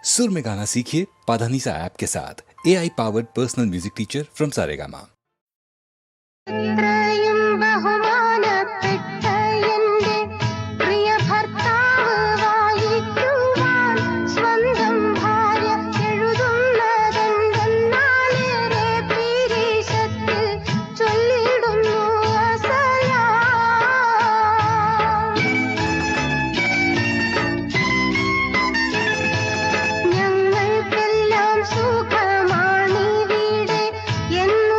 सुर में गाना सीखिए पाधानीसा ऐप के साथ। AI powered personal music teacher from Saregama. ഞങ്ങൾക്കെല്ലാം സുഖമാണി വീട് എന്നു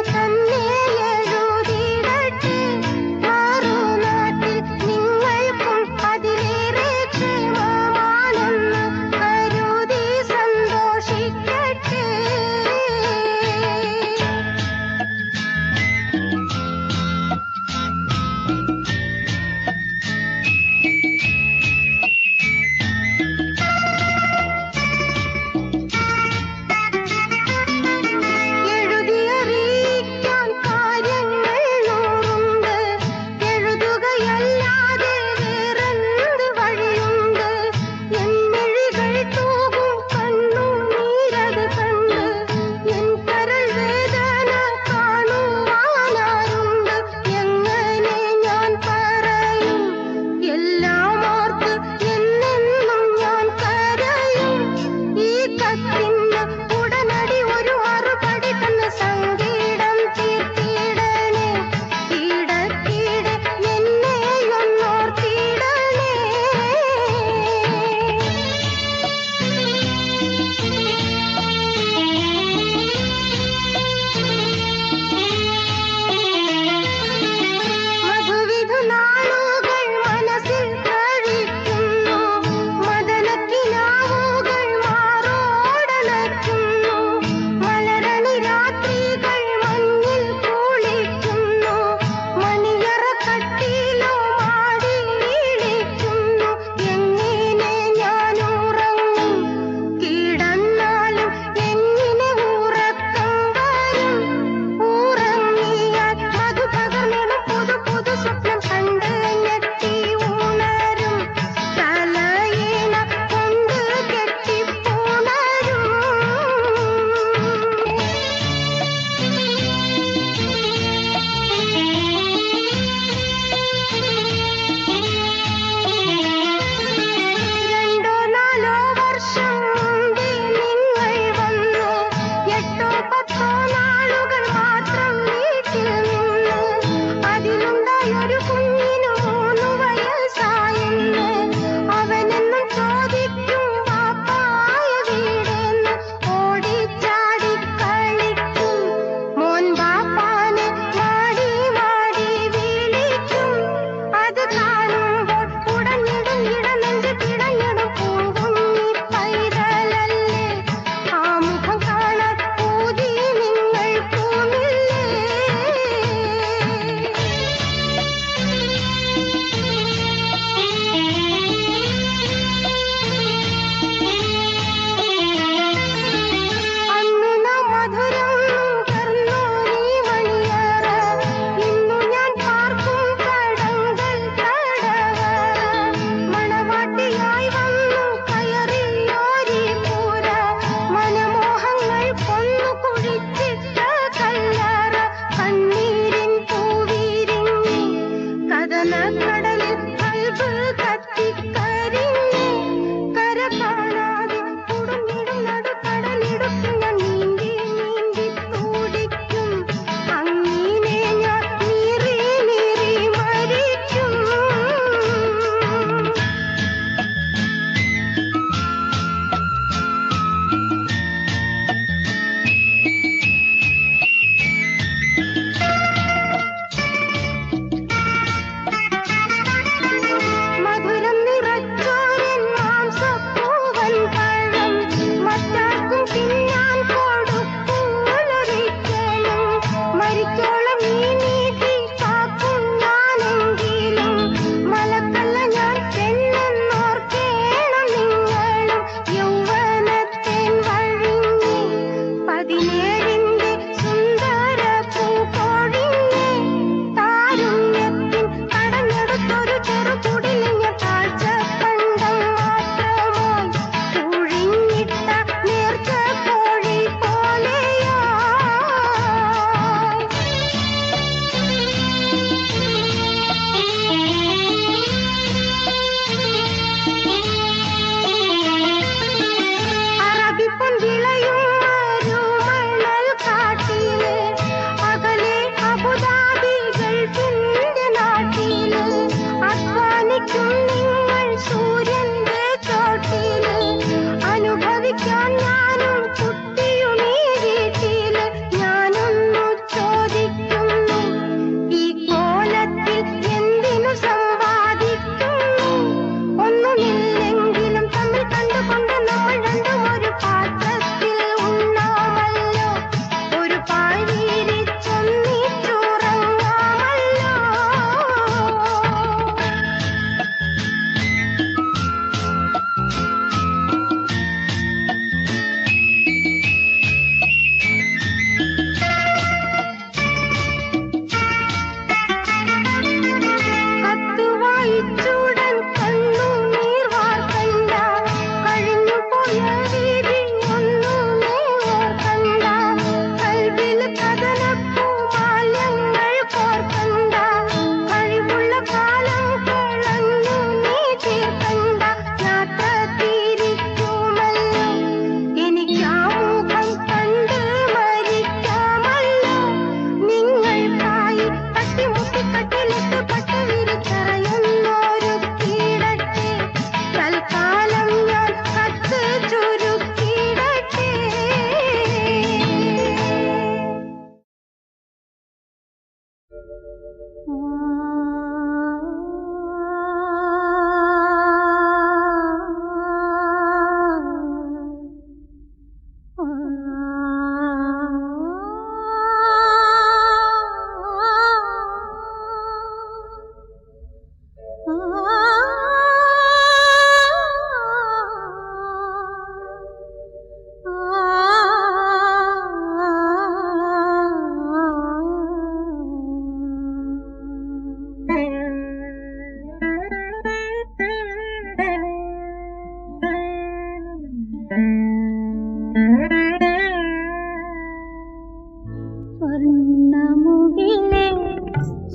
സ്വർണ്ണമുകിലേ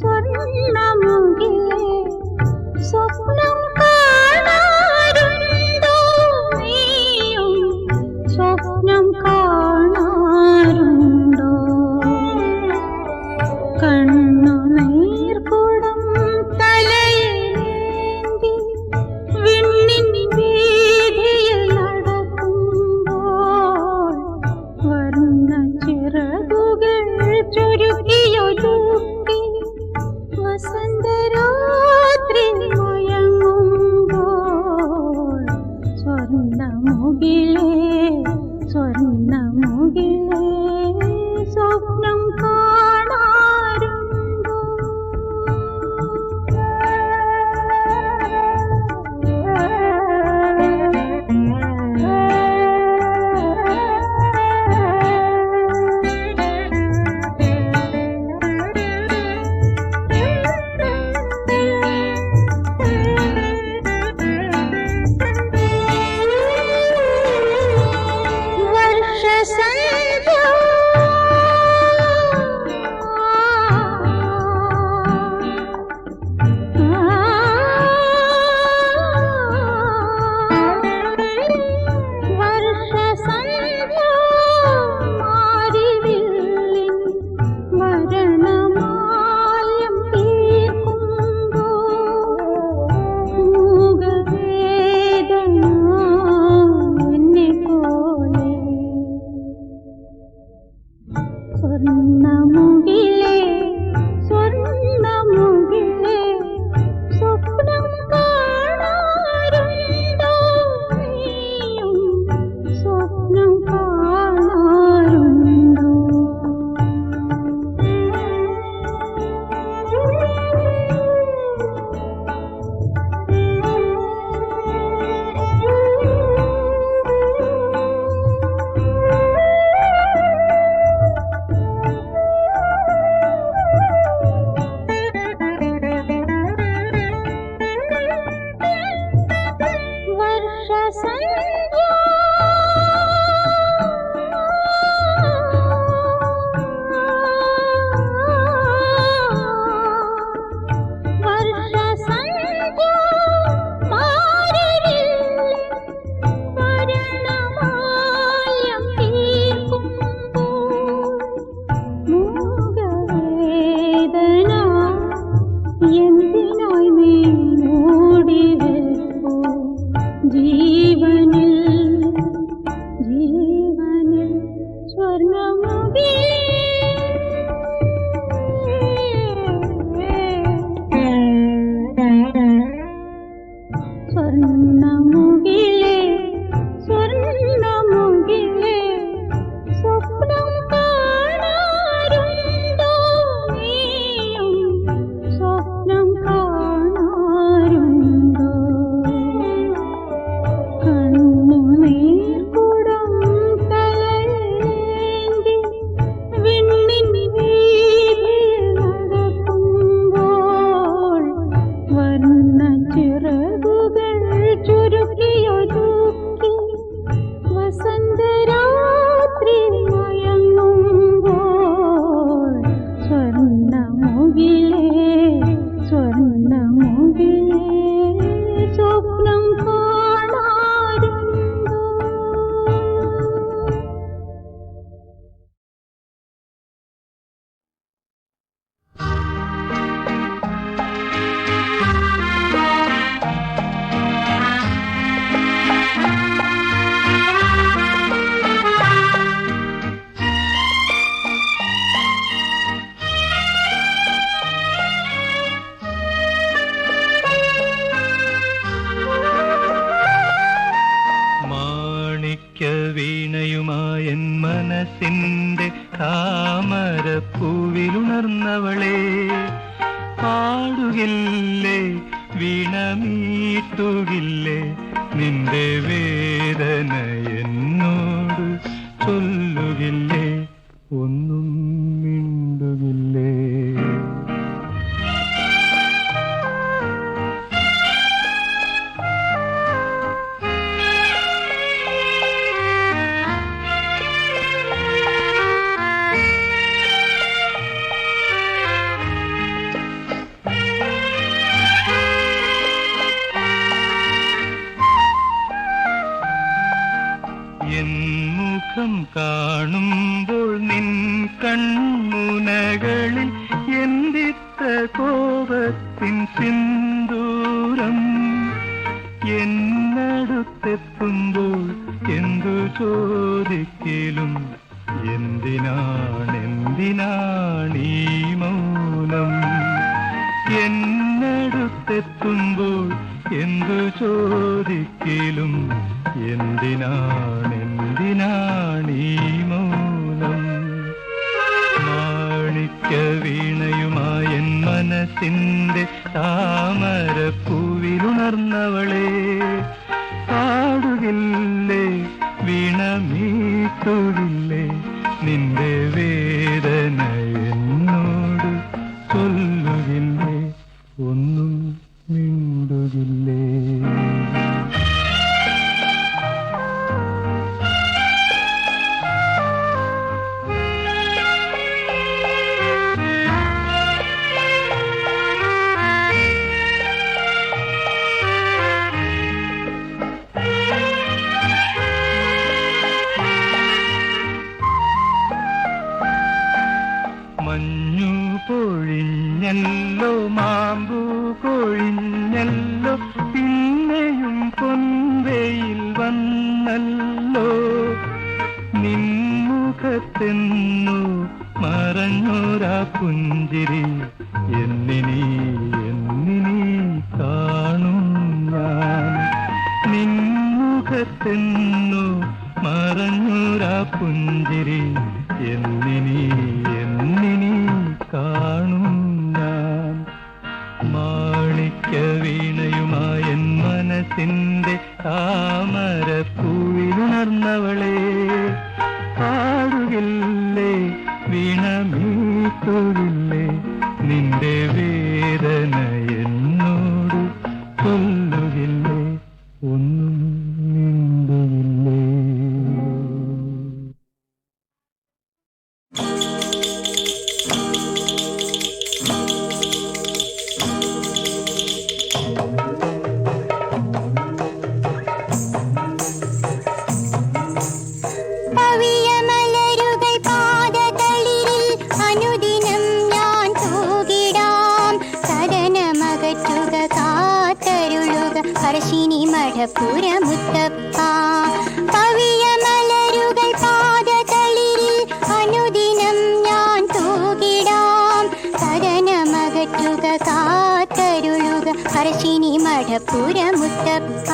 സ്വർണ്ണമുകിലേ സ്വപ്നം കാണാറുണ്ടോ നീയും സ്വപ്നം കാണാറുണ്ടോ കണ്ണുനീർക്കുടം തലയിലേന്തി വിണ്ണിൻ വീഥിയിൽ നടക്കുമ്പോൾ വർണ്ണ ചിറകുകൾ ചുരുക്കിയൊതുക്കി വസന്തരാത്രി മയങ്ങുമ്പോൾ സ്വർണ്ണമുകിലേ സ്വർണ്ണമുകിലേ സ്വപ്നം കാണാറുണ്ടോ സ്വർണ്ണമുകിലേ സ്വർണ്ണമുകിലേ സ്വപ്നം കാണാറുണ്ടോ നീയും സ്വപ്നം കാണാറുണ്ടോ എന്തിനായി നീ മൂടി വെപ്പൂ ജീവനിൽ ജീവനിൽ സ്വർണ്ണമുകിലേ സ്വർണ്ണമുകിലേ സ്വപ്നം കാണാറുണ്ടോ നീയും സ്വപ്നം കാണാറുണ്ടോ കണ്ണുനീർക്കുടം തലയേന്തി വിണ്ണിൻ വീഥിയിൽ നടക്കുമ്പോൾ വർണ്ണ ചിറകുകൾ ചുരുക്കിയൊതുക്കി വസന്തരാത്രി മയങ്ങുമ്പോൾ സ്വർണ്ണമുകിലേ സ്വർണ്ണമുകിലേ സ്വപ്നം കാണാറുണ്ടോ വീണയുമായൻ മനസ്സിന്റെ താമരപ്പൂവിലുണർന്നവളെ പാടുകില്ലേ വീണമീട്ടുകില്ലേ നിന്റെ വേദന എന്നോട് ചൊല്ലുകില്ലേ ഒന്നും മിണ്ടുകില്ലേ എൻ മുഖം കാണുമ്പോൾ നിൻ കൺമുനകളിൽ എന്തിത്ത കോപത്തിൻ സിന്ദൂരം. എന്നടുത്തെത്തുമ്പോൾ എന്തു ചോദിക്കലും എന്തിനാണീ മൗനം. എന്നടുത്തെത്തുമ്പോൾ എന്തു ചോദിക്കലും എന്തിനാണീ മൗനം. മാണിക്യ വീണയുമായ എൻ മനസ്സിന്റെ താമരപ്പൂവിലുണർന്നവളെ, പാടുകില്ലേ വീണമീട്ടുകില്ലേ നിന്റെ വേദന എന്നോട് ചൊല്ലുകില്ലേ ഒന്നും മിണ്ടുകില്ലേ. മഞ്ഞു പൊഴിഞ്ഞല്ലോ മാമ്പു കൊഴിഞ്ഞല്ലോ പിന്നെയും പൊൻവെയിൽ വന്നല്ലോ. നിൻമുഖത്തെന്നു മറഞ്ഞോരാ പുഞ്ചിരി എന്നിനി കാണും ഞാൻ. നിൻമുഖത്തെന്നു മറഞ്ഞോരാ പുഞ്ചിരി എന്നിനി കാണും ഞാൻ. മാണിക്യ വീണയുമായ എൻ മനസ്സിന്റെ താമരപ്പൂവിലുണർന്നവളെ, പാടുകില്ലേ വീണമീട്ടുകില്ലേ നിന്റെ വേദന എന്നോട് ചൊല്ലുകില്ലേ ഒന്നും മിണ്ടുകില്ലേ. പറശ്ശിനി മഠപുരമുത്തപ്പ, പവിയ മലരുകൾ പാദതളിരിൽ അനുദിനം ഞാൻ തൂകിടാം. സദനമകറ്റുക കാത്തരുളുക പറശ്ശിനി മഠപുരമുത്തപ്പ.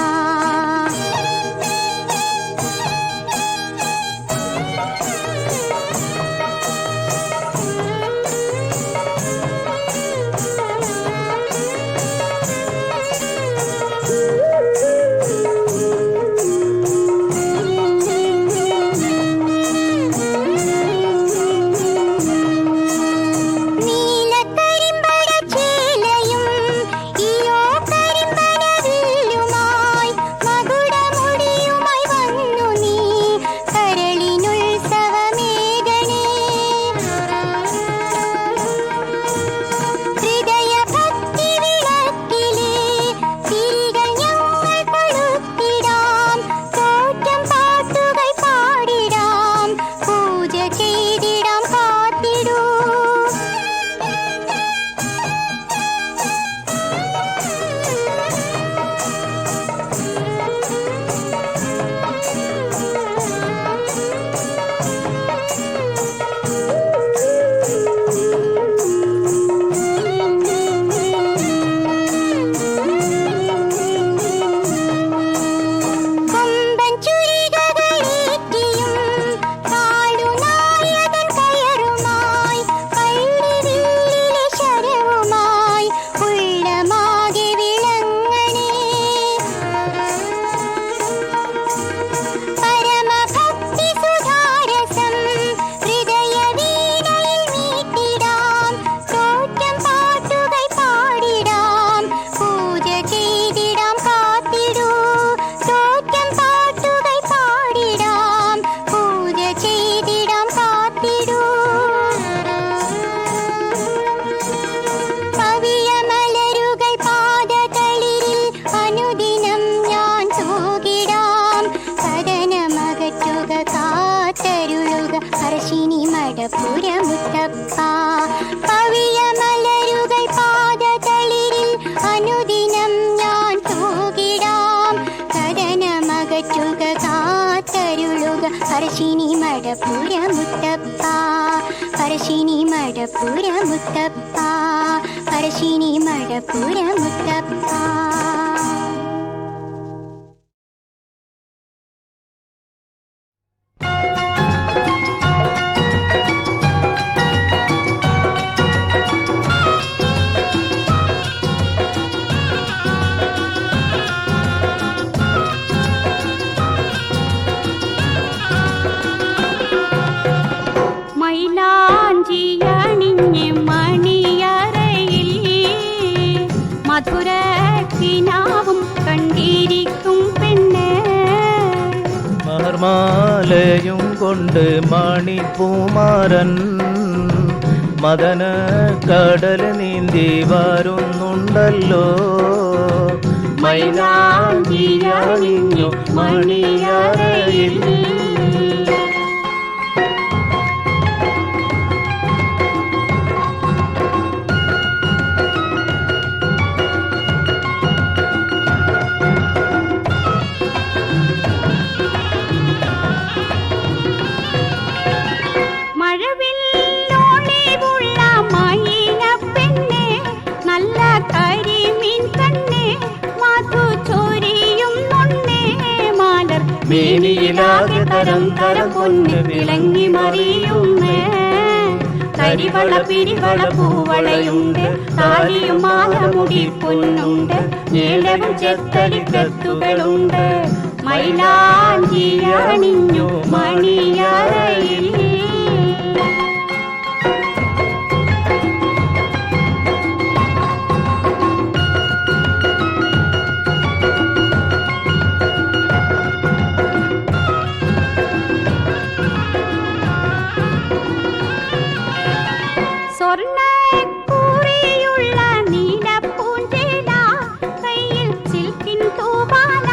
മടപ്പുരമുത്തപ്പ പവിയ മലരുകൾ പാദതളിരിൽ അനുദിനം ഞാൻ തൂകിടാം കഥനമകറ്റുക കാത്തരുളുക പറശ്ശിനി മടപ്പുരമുത്തപ്പ പറശ്ശിനി മടപ്പുരമുത്തപ്പ പറശ്ശിനി മടപ്പുരമുത്തപ്പ. മൈലാഞ്ചിയണിഞ്ഞ് മണിയറയിൽ മധുരക്കിനാവും കണ്ടിരിക്കും പെണ്ണ് മഹർമാലയും കൊണ്ട് മണിപ്പൂമാരൻ മദന കടൽ നീന്തി വരുന്നുണ്ടല്ലോ. മൈലാഞ്ചിയണിഞ്ഞു മണിയറയിൽ മേനിയിലാകെ തരം തരം പൊന്ന് വിളങ്ങി മറിയുന്നേ. കരിവള പിരിവള പൂവളയുണ്ട് താലിയും മാലമുടി പൊന്നുണ്ട് നീലവും ചെത്തടിക്കത്തുകളുണ്ട് മൈലാഞ്ചിയണിഞ്ഞു മണിയറയിൽ. സ്വർണ്ണക്കൂറിയുള്ള നീലപ്പൂഞ്ചേല കയ്യിൽ സിൽക്കിൻ തൂവാല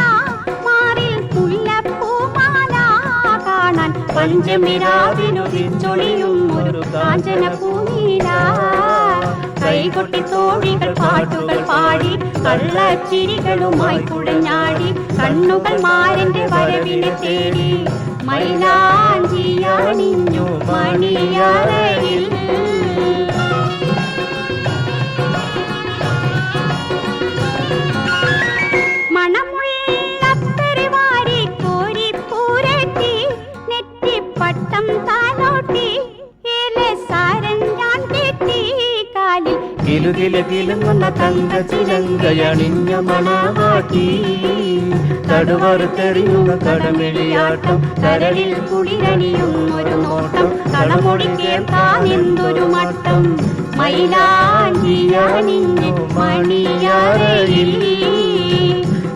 മാറിൽ മുല്ലപ്പൂമാല കാണാൻ പഞ്ചമിരാവിനുദിച്ചൊളിയും ഒരു കാഞ്ചന പൂനീല. കൈകൊട്ടി തോഴികൾ പാട്ടുകൾ പാടി കള്ളച്ചിരികളുമായി കുഴഞ്ഞാടി കണ്ണുകൾ മാരന്റെ വരവിനെ തേടി മൈലാഞ്ചിയണിഞ്ഞു മണിയറയിൽ. മണമുള്ളത്തറിവാരി കോരിപ്പൂരട്ടി നെറ്റിപ്പട്ടം താലോട്ടി ഏലസാരൻ ഞാൻ കെട്ടി കാലിൽ കിലുകില കിലുങ്ങുന്ന തങ്ക ചിലങ്കയണിഞ്ഞ മണവാട്ടി കടുവറുത്തെറിയുന്ന കടമിഴിയാട്ടം കരളിൽ കുളിരണിയും ഒരു നോട്ടം കളമൊഴി കേൾക്കാൻ എന്തൊരു മട്ടം മൈലാഞ്ചിയണിഞ്ഞു മണിയറയിൽ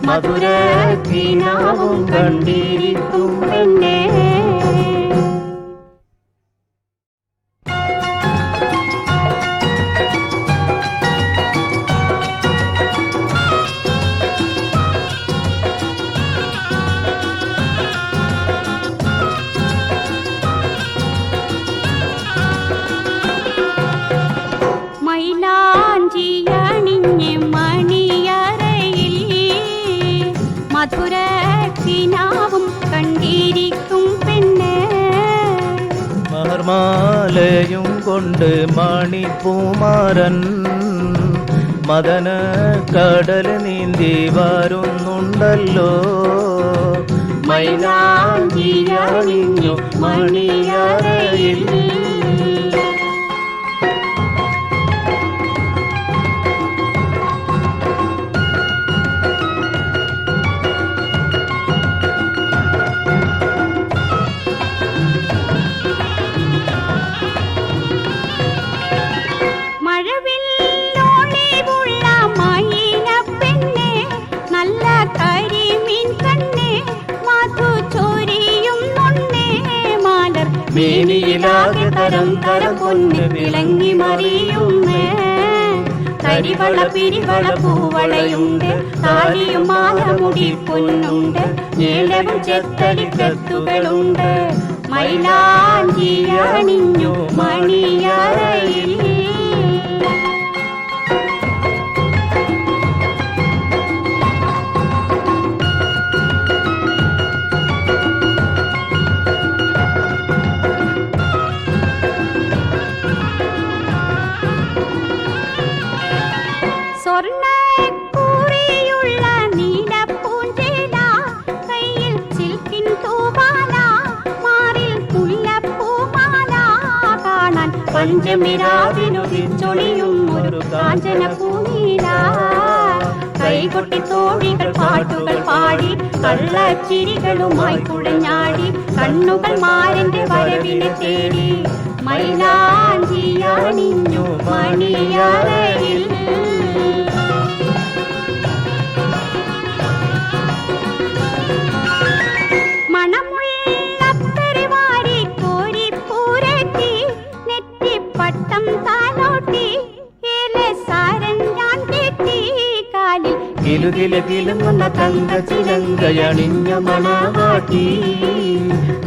മധുരക്കിനാവും കണ്ടിരിക്കും പെണ്ണേ. മൈലാഞ്ചിയണിഞ്ഞ് മണിയറയിൽ മധുരക്കിനാവും കണ്ടിരിക്കും പെണ്ണ്. മഹർമാലയും കൊണ്ട് മണിപ്പൂമാരൻ മദന കടൽ നീന്തി വരുന്നുണ്ടല്ലോ. മൈലാഞ്ചിയണിഞ്ഞു മണിയറയിൽ മേനിയിലാകെ തരം തരം പൊന്ന് വിളങ്ങി മറിയുന്നേ. കരിവള പിരിവള പൂവളയുണ്ട് താലിയും മാലമുടി പൊന്നുണ്ട് നീലവും ചെത്തടിക്കത്തുകളുണ്ട് മൈലാഞ്ചി അണിഞ്ഞു മണിയറയിൽ. സ്വർണ്ണക്കൂറിയുള്ള നീലപ്പൂഞ്ചേല, കയ്യിൽ സിൽക്കിൻ തൂവാല, മാറിൽ മുല്ലപ്പൂമാല, കാണാൻ പഞ്ചമിരാവിനുദിച്ചൊളിയും ഒരു കാഞ്ചന പൂനീല. കൈകൊട്ടി തോഴികൾ പാട്ടുകൾ പാടി കള്ളച്ചിരികളുമായി കുഴഞ്ഞാടി, കണ്ണുകൾ മാരന്റെ വരവിനെ തേടി മൈലാഞ്ചി അണിഞ്ഞു മണിയറയിൽ. മണമുള്ളപ്പരിവാരി കോരിപ്പൂരത്തി, നെറ്റിപ്പട്ടം താലോട്ടി, ഏലസാരൻ ഞാൻ കെട്ടി, കാലിൽ കിലുകിലുങ്ങുന്ന തങ്ക ചിലങ്കയണിഞ്ഞ മണവാട്ടി,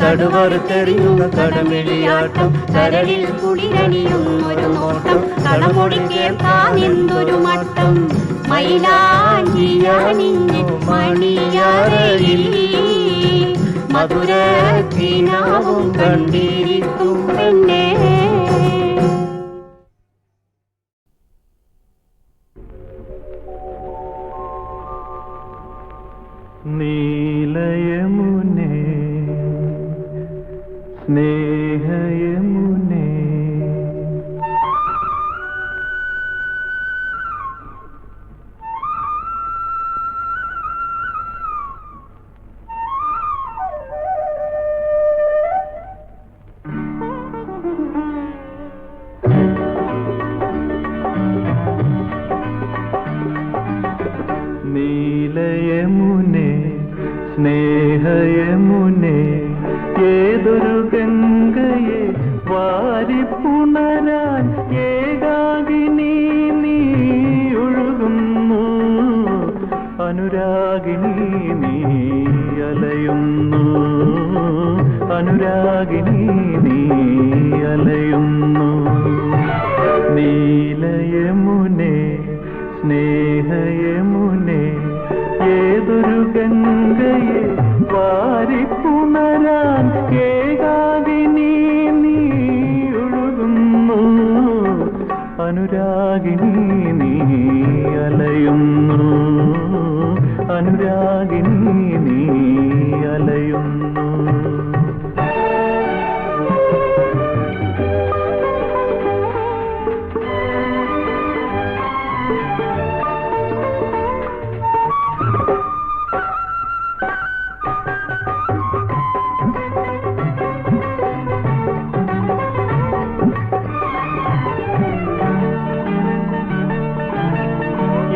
കടുവറുത്തെറിയുന്ന കടമിഴിയാട്ടം, കരളിൽ കുളിരണിയും ഒരു നോട്ടം, കളമൊഴി കേൾക്കാൻ എന്തൊരു മട്ടം. മൈലാഞ്ചി അണിഞ്ഞു മണിയറയിൽ, മധുരത്തിനാവും കണ്ടിരിക്കും പെണ്ണേ. നീലയമുനേ സ്നേഹയമുനേ, നീലയമുനേ സ്നേഹയമുനേ, ഏതൊരു ഗംഗയെ വാരിപ്പുണരാൻ ഏകാകിനി നീ ഒഴുകുന്നു, അനുരാഗിനി നീ അലയുന്നു, അനുരാഗിനി നീ അലയുന്നു. നീലയമുനേ സ്നേഹയമുനേ, ഏതൊരു ഗംഗയെ വാരിപ്പുണരാൻ ഏകാകിനി നീ ഒഴുകുന്നു, അനുരാഗിനി നീ അലയുന്നു, അനുരാഗിനി നീ അലയുന്നു.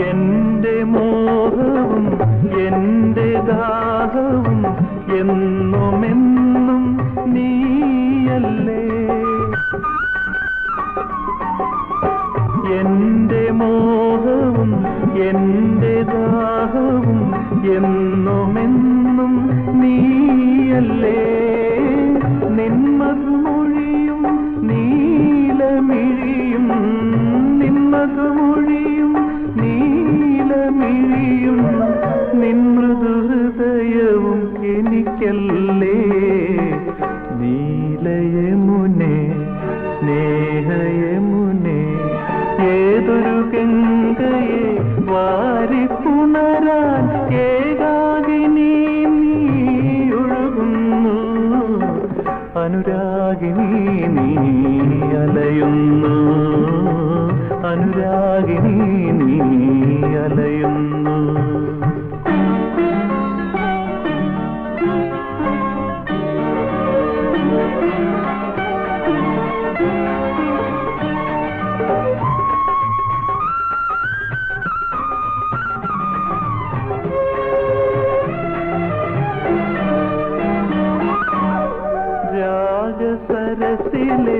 എന്റെ മോഹവും എന്റെ ദാഹവും എന്നുമെന്നും നീയല്ലേ, എന്റെ മോഹവും എന്റെ ദാഹവും എന്നുമെന്നും നീയല്ലേ. നിന്മധുമൊഴിയും നീലമിഴിയും, നിന്മധുമൊഴിയും നീലമിഴിയും, നിൻ മൃദുഹൃദയവും എനിക്കല്ലേ. നീലയമുനേ സ്നേഹയമുനേ, ഏതൊരു ഗംഗയെ വാരിപ്പുണരാൻ ഏകാകിനി നീ ഒഴുകുന്നു, അനുരാഗിനി നീ അലയുന്നു, അനുരാഗിനി നീ അലയുന്നു. രാജസരസിലെ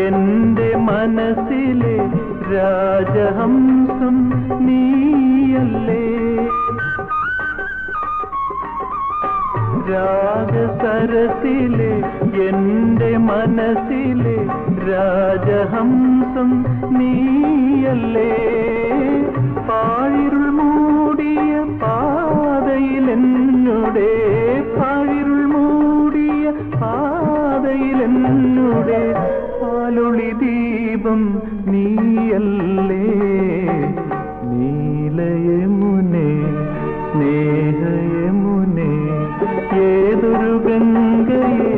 എന്റെ മനസ്സിലെ രാജഹംസം നീയല്ലേ, രാജസരസിലെ എന്റെ മനസ്സിലെ രാജഹംസം നീയല്ലേ. പാഴിരുൾ മൂടിയ പാതയിലെന്നുടെ, പാഴിരുൾ മൂടിയ പാതയിലെന്നുടെ പാലൊളി ദീപം നീയല്ലേ. നീലയമുനെ സ്നേഹയമുനെ ഏതൊരു ഗംഗയെ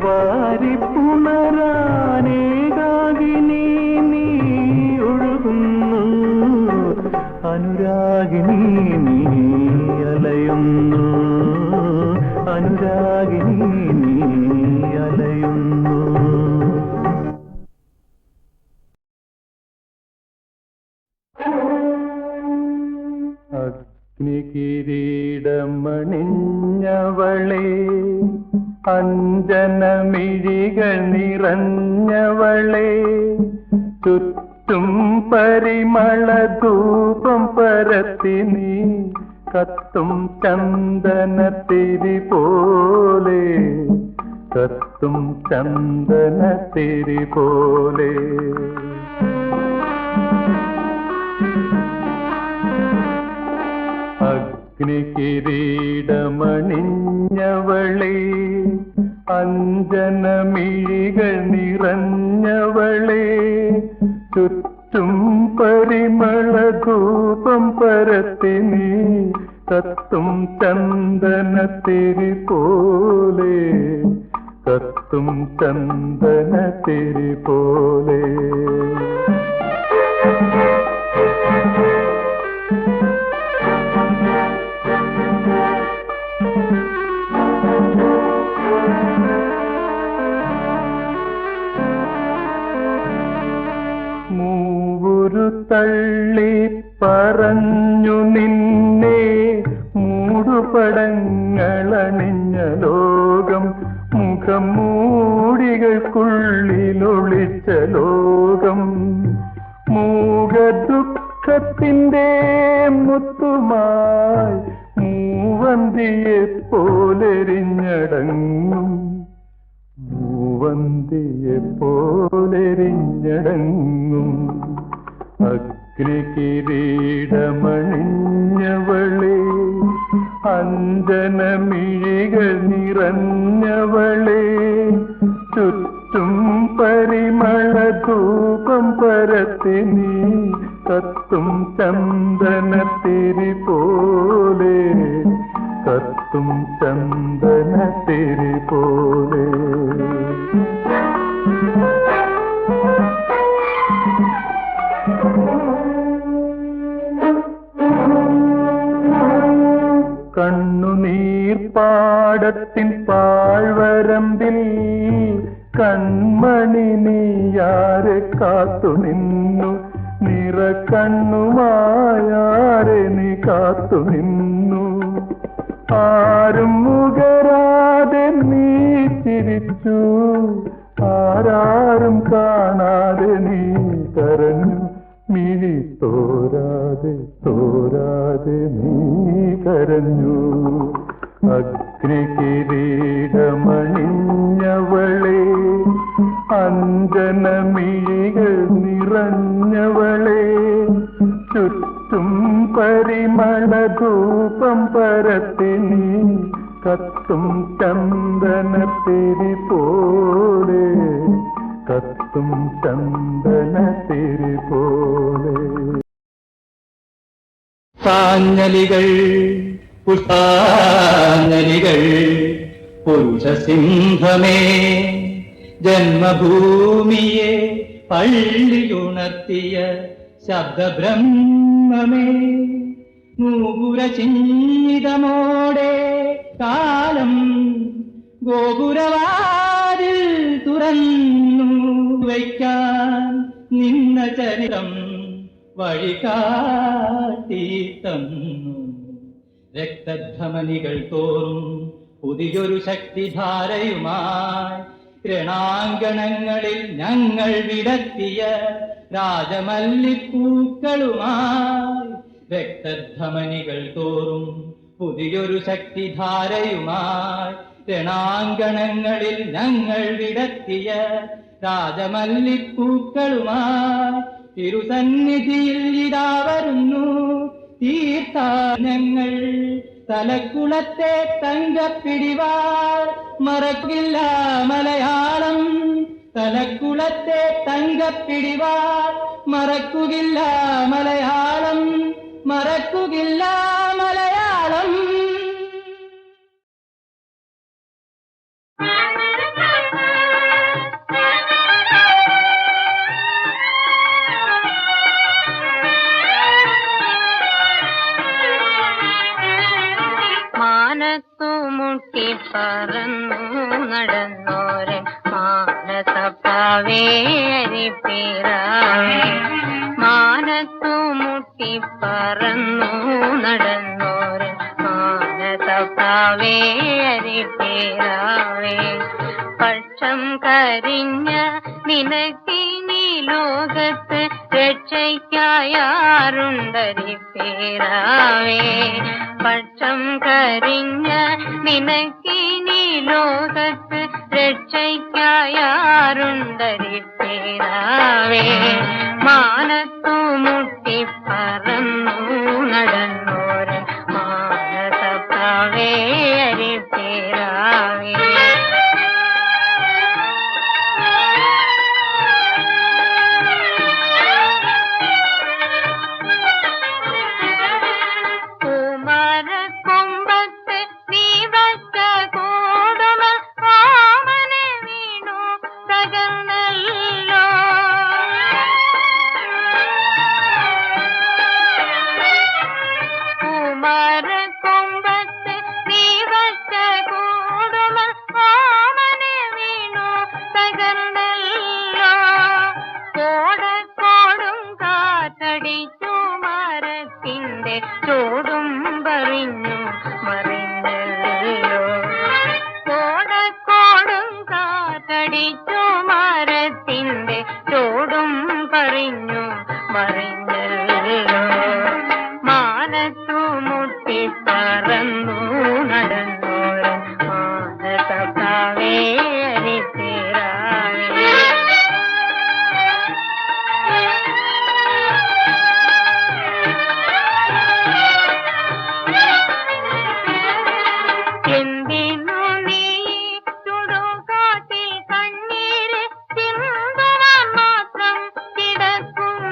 വാരിപ്പുണരാനേകാകിനി നീ ഒഴുകുന്നു. അനുരാഗിനി നീ അലയുന്നു, അനുരാഗിനി നീ അലയുന്നു. അഗ്നികിരീടമണിഞ്ഞവളെ, അഞ്ജനമിഴികൾ നിറഞ്ഞവളെ, ചുറ്റും പരിമളധൂപം പരത്തി നീ കത്തും ചന്ദനത്തിരി പോലെ, കത്തും ചന്ദനത്തിരി പോലെ. അഗ്നികിരീടമണിഞ്ഞവളെ, അഞ്ജനമിഴികൾ നിറഞ്ഞവളെ, ചുറ്റും പരിമളധൂപം പരത്തി നീ കത്തും ചന്ദനത്തിരി പോലെ, കത്തും ചന്ദനത്തിരി പോലെ. മൂവുരു തള്ളി പറഞ്ഞു നിന്നെ മൂടുപടങ്ങളണിഞ്ഞ ലോകം, മുഖം മൂടികൾക്കുള്ളിലൊളിച്ച ലോകം. മൂകദുഃഖത്തിൻ്റെ മുത്തുമായി മൂവന്തിയെ പോലെരിഞ്ഞടങ്ങും, മൂവന്തിയെ പോലെരിഞ്ഞടങ്ങും. അഗ്നികിരീടമണിഞ്ഞവളെ, അഞ്ജനമിഴികൾ നിറഞ്ഞവളെ, ചുറ്റും പരിമളധൂപം പരത്തി നീ കത്തും ചന്ദനത്തിരി പോലെ, കത്തും ചന്ദനത്തിരി പോലെ. കണ്ണുനീർപ്പാടത്തിൻ പാഴ്വരമ്പിൽ കൺമണി നീയാരെ കാത്തുനിന്നു, നിറകണ്ണുമായാരെ നീ കാത്തുനിന്നു. ആരും മുകരാതെ നീ ചിരിച്ചു, ആരാരും കാണാതെ നീ കരഞ്ഞു. മിഴി തോരാതെ തോരാതെ നീ കരഞ്ഞു. അഗ്നികിരീടമണിഞ്ഞവളെ, അഞ്ജനമിഴികൾ നിറഞ്ഞവളെ, ചുറ്റും പരിമളധൂപം പരത്തി നീ കത്തും ചന്ദനത്തിരി പോലെ, കത്തും ചന്ദനത്തിരി പോലെ. സാഞ്ഞലികൾ പുഷ്പാഞ്ജലികൾ പുരുഷസിംഹമേ, ജന്മഭൂമിയെ പള്ളിയുണർത്തിയ ശബ്ദബ്രഹ്മമേ, നൂപുരചിഞ്ഞിതമോടെ കാലം ഗോപുരവാതിൽ തുറന്നു വയ്ക്കാൻ നിന്ന ചരിതം വഴികാട്ടി തന്നു. രക്തധമനികൾ തോറും പുതിയൊരു ശക്തിധാരയുമായി രണാങ്കണങ്ങളിൽ ഞങ്ങൾ വിടത്തിയ രാജമല്ലിപ്പൂക്കളുമായി. രക്തധമനികൾ തോറും പുതിയൊരു ശക്തിധാരയുമായി രണാങ്കണങ്ങളിൽ ഞങ്ങൾ വിടത്തിയ രാജമല്ലിപ്പൂക്കളുമായി തിരുസന്നിധിയിൽ ഇതാ വരുന്നു തീർത്ഥാടനങ്ങൾ. തലക്കുളത്തെ തങ്കപ്പിടിവാൾ മറക്കില്ല മലയാളം. തലക്കുളത്തെ തങ്കപ്പിടിവാൾ മറക്കുകില്ല മലയാളം, മറക്കുകില്ല മലയാളം. മാനത്തുമുട്ടി പറന്നു നടന്നോരെ മാനസപ്പാവേ അരിപ്പീരാവേ. മാനത്തുമുട്ടി പറന്നു നടന്നോരെ മാനസപ്പാവേ അരിപ്പീരാവേ. പക്ഷം കരിഞ്ഞ നിനക്കിനി ലോകത്ത് രക്ഷയ്ക്കായാറുണ്ടരിപ്പേരാവേ. പക്ഷം കരിഞ്ഞ നിനക്കിനി ലോകത്ത് രക്ഷയ്ക്കായാറുണ്ടരിപ്പേരാവേ. മാനത്തുമുട്ടി പറന്നു നടന്നോരെ മാനസപ്പാവേ അരിപ്പേരാവേ. ചോടും പറഞ്ഞു മറിഞ്ഞല്ലോ. കോടക്കോടും കാറ്റടിച്ചു മരത്തിന്റെ ചോടും പറഞ്ഞു മറിഞ്ഞല്ലോ. മാനത്തുമുട്ടി പറന്നു നടന്നോരെ മാനസപ്പാവേ അരിപ്പേരാവേ. എന്തിനു നീ ചുടുകാട്ടിൽ കണ്ണീര് ചിന്തുവാൻ മാത്രം കിടക്കുന്നു?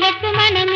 ലക്ഷ്മണ